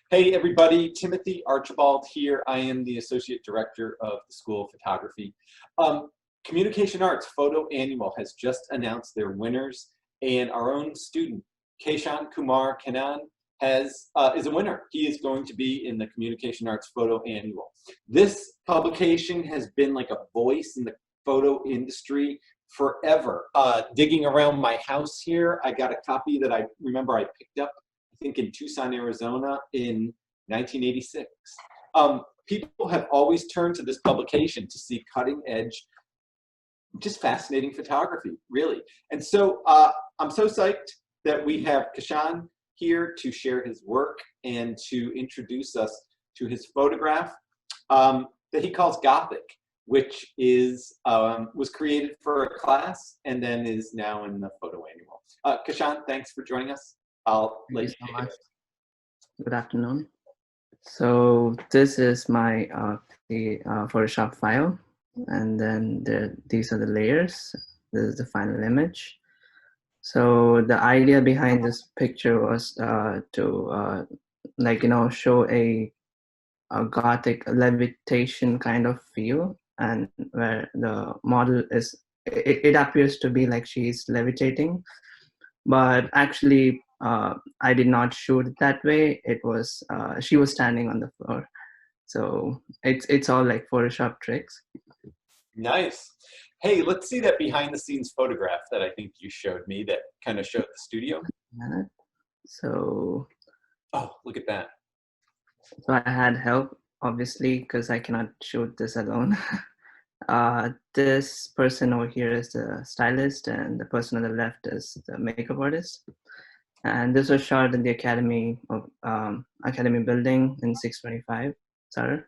Hey everybody, Timothy Archibald here. I am the Associate Director of the School of Photography. Communication Arts Photo Annual has just announced their winners, and our own student, Kishan Kumar Kannan, is a winner. He is going to be in the Communication Arts Photo Annual. This publication has been like a voice in the photo industry forever. Digging around my house here, I got a copy that I remember I picked up I think in Tucson, Arizona in 1986. People have always turned to this publication to see cutting edge, just fascinating photography, really. And so I'm so psyched that we have Kishan here to share his work and to introduce us to his photograph that he calls Gothic, which is was created for a class and then is now in the photo annual. Kishan, thanks for joining us. I'll let you so take much. it. Good afternoon. So this is my Photoshop file, and then these are the layers. This is the final image. So the idea behind this picture was to show a gothic levitation kind of feel, and where the model is it appears to be like she's levitating, but actually I did not shoot it that way. It was she was standing on the floor, so it's all like Photoshop tricks. Nice. Hey, let's see that behind the scenes photograph that I think you showed me that kind of showed the studio. So oh, look at that. So I had help, obviously, because I cannot shoot this alone. This person over here is the stylist, and the person on the left is the makeup artist. And this was shot in the Academy building in 625, sorry.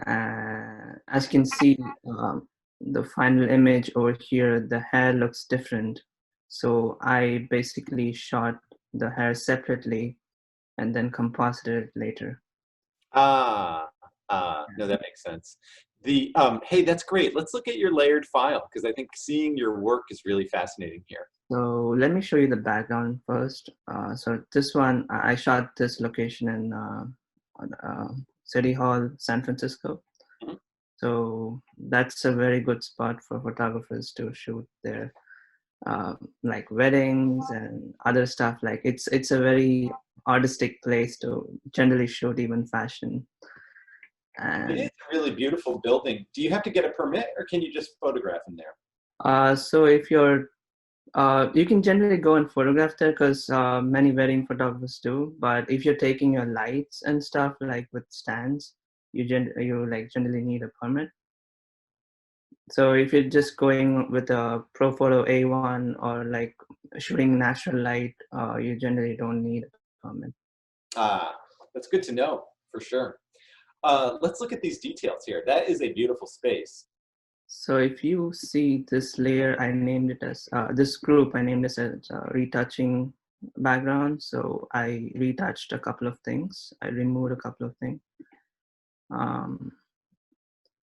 As you can see, the final image over here, the hair looks different. So I basically shot the hair separately and then composited it later. No, that makes sense. Hey, that's great. Let's look at your layered file because I think seeing your work is really fascinating here. So let me show you the background first. So this one, I shot this location in City Hall, San Francisco. Mm-hmm. So that's a very good spot for photographers to shoot their like weddings and other stuff. Like it's a very artistic place to generally shoot even fashion. And it is a really beautiful building. Do you have to get a permit or can you just photograph in there? So if you're you can generally go and photograph there because many wedding photographers do. But if you're taking your lights and stuff like with stands, you generally need a permit. So if you're just going with a ProPhoto A1 or like shooting natural light, you generally don't need a permit. That's good to know for sure. Let's look at these details here. That is a beautiful space. So if you see this layer, I named it as this group. I named this as retouching background. So I retouched a couple of things. I removed a couple of things.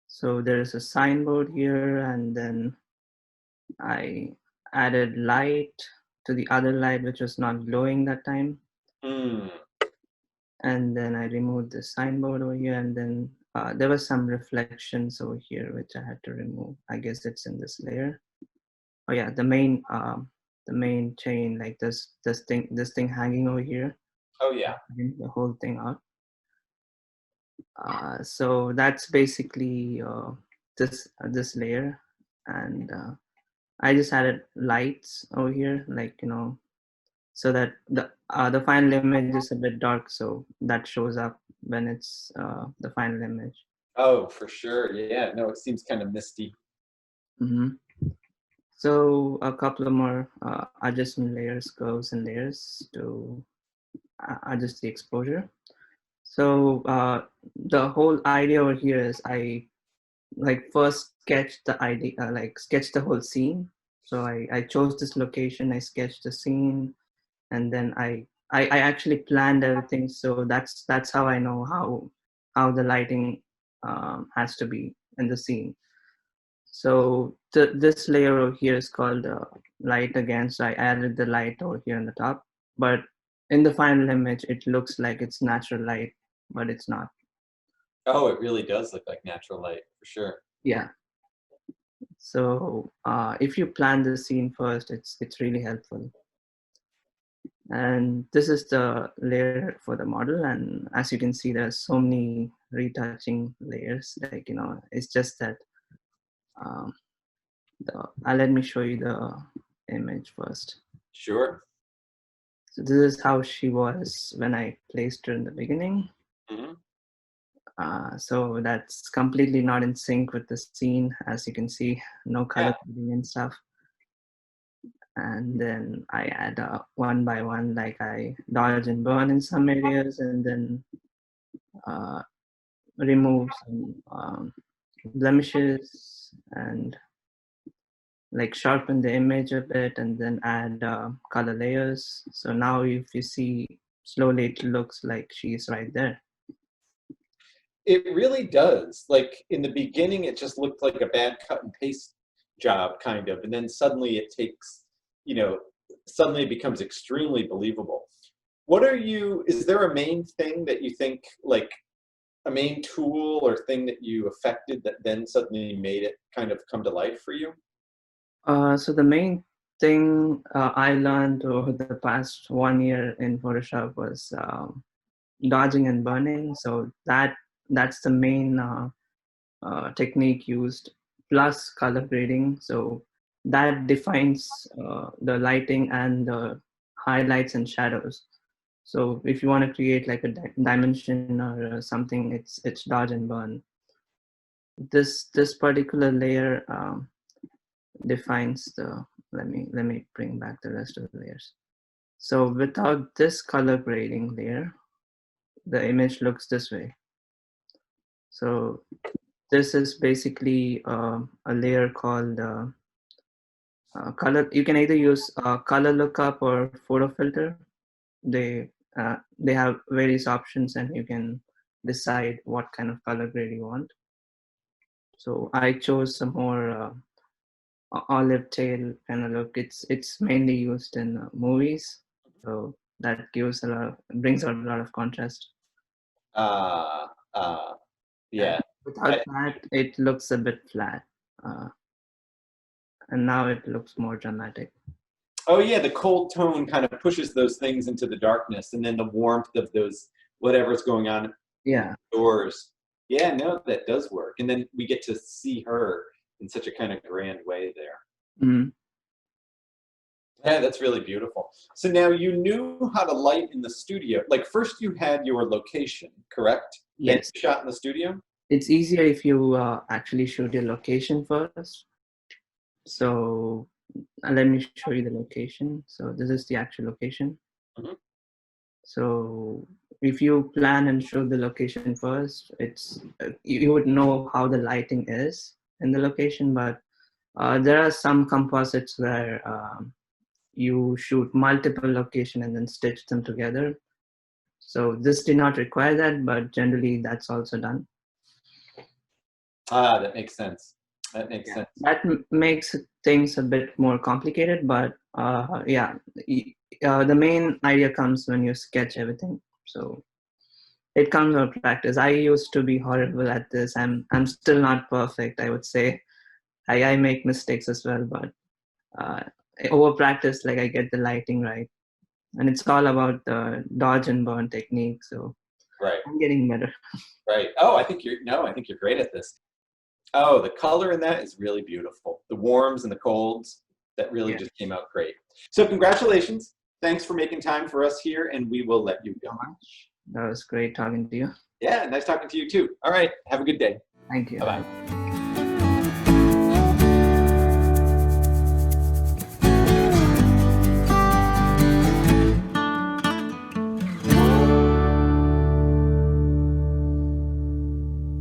So there is a signboard here, and then I added light to the other light, which was not glowing that time. And then I removed the signboard over here, and then there was some reflections over here, which I had to remove. I guess it's in this layer. Oh yeah, the main chain, like this thing hanging over here. Oh yeah. The whole thing out. So that's basically this layer, and I just added lights over here, like so that the final image is a bit dark, so that shows up when it's the final image. Oh, for sure. Yeah. No, it seems kind of misty. Mm-hmm. So a couple of more adjustment layers, curves, and layers to adjust the exposure. So the whole idea over here is I first sketched the idea, sketched the whole scene. So I chose this location, I sketched the scene, and then I actually planned everything. So that's how I know how the lighting has to be in the scene. So this layer over here is called light again. So I added the light over here on the top, but in the final image, it looks like it's natural light, but it's not. Oh, it really does look like natural light, for sure. Yeah. So if you plan the scene first, it's really helpful. And this is the layer for the model. And as you can see, there's so many retouching layers. Like, it's just that, let me show you the image first. Sure. So this is how she was when I placed her in the beginning. Mm-hmm. So that's completely not in sync with the scene. As you can see, no color coding and stuff. And then I add one by one, like I dodge and burn in some areas, and then remove some blemishes and like sharpen the image a bit, and then add color layers. So now if you see, slowly it looks like she's right there. It really does. Like in the beginning, it just looked like a bad cut and paste job, kind of, and then suddenly it takes, suddenly it becomes extremely believable. Is there a main thing that you think, like a main tool or thing that you affected that then suddenly made it kind of come to life for you? So the main thing I learned over the past 1 year in Photoshop was dodging and burning. So that's the main technique used, plus color grading. So that defines the lighting and the highlights and shadows. So if you want to create like a dimension or something, it's dodge and burn. This particular layer defines the. Let me bring back the rest of the layers. So without this color grading layer, the image looks this way. So this is basically a layer called color. You can either use color lookup or photo filter. They have various options, and you can decide what kind of color grade you want. So I chose some more olive tail kind of look. It's mainly used in movies, so that brings out a lot of contrast. Yeah. Without that, it looks a bit flat, and now it looks more dramatic. Oh yeah, the cold tone kind of pushes those things into the darkness, and then the warmth of those whatever's going on doors. Yeah, no, that does work. And then we get to see her in such a kind of grand way there. Mm-hmm. Yeah, that's really beautiful. So now you knew how to light in the studio. Like first you had your location, correct? Yes. Then you shot in the studio? It's easier if you actually shoot your location first. So let me show you the location. So this is the actual location. Mm-hmm. So if you plan and show the location first, you would know how the lighting is in the location. But there are some composites where you shoot multiple locations and then stitch them together. So this did not require that, but generally that's also done. That makes sense. That makes sense. That makes things a bit more complicated, but the main idea comes when you sketch everything. So it comes with practice. I used to be horrible at this. I'm still not perfect, I would say. I make mistakes as well, but over practice, like I get the lighting right. And it's all about the dodge and burn technique. So right. I'm getting better. Right. Oh, I think you're great at this. Oh, the color in that is really beautiful. The warms and the colds, that really just came out great. So congratulations. Thanks for making time for us here, and we will let you go. That was great talking to you. Yeah, nice talking to you too. All right, have a good day. Thank you. Bye-bye.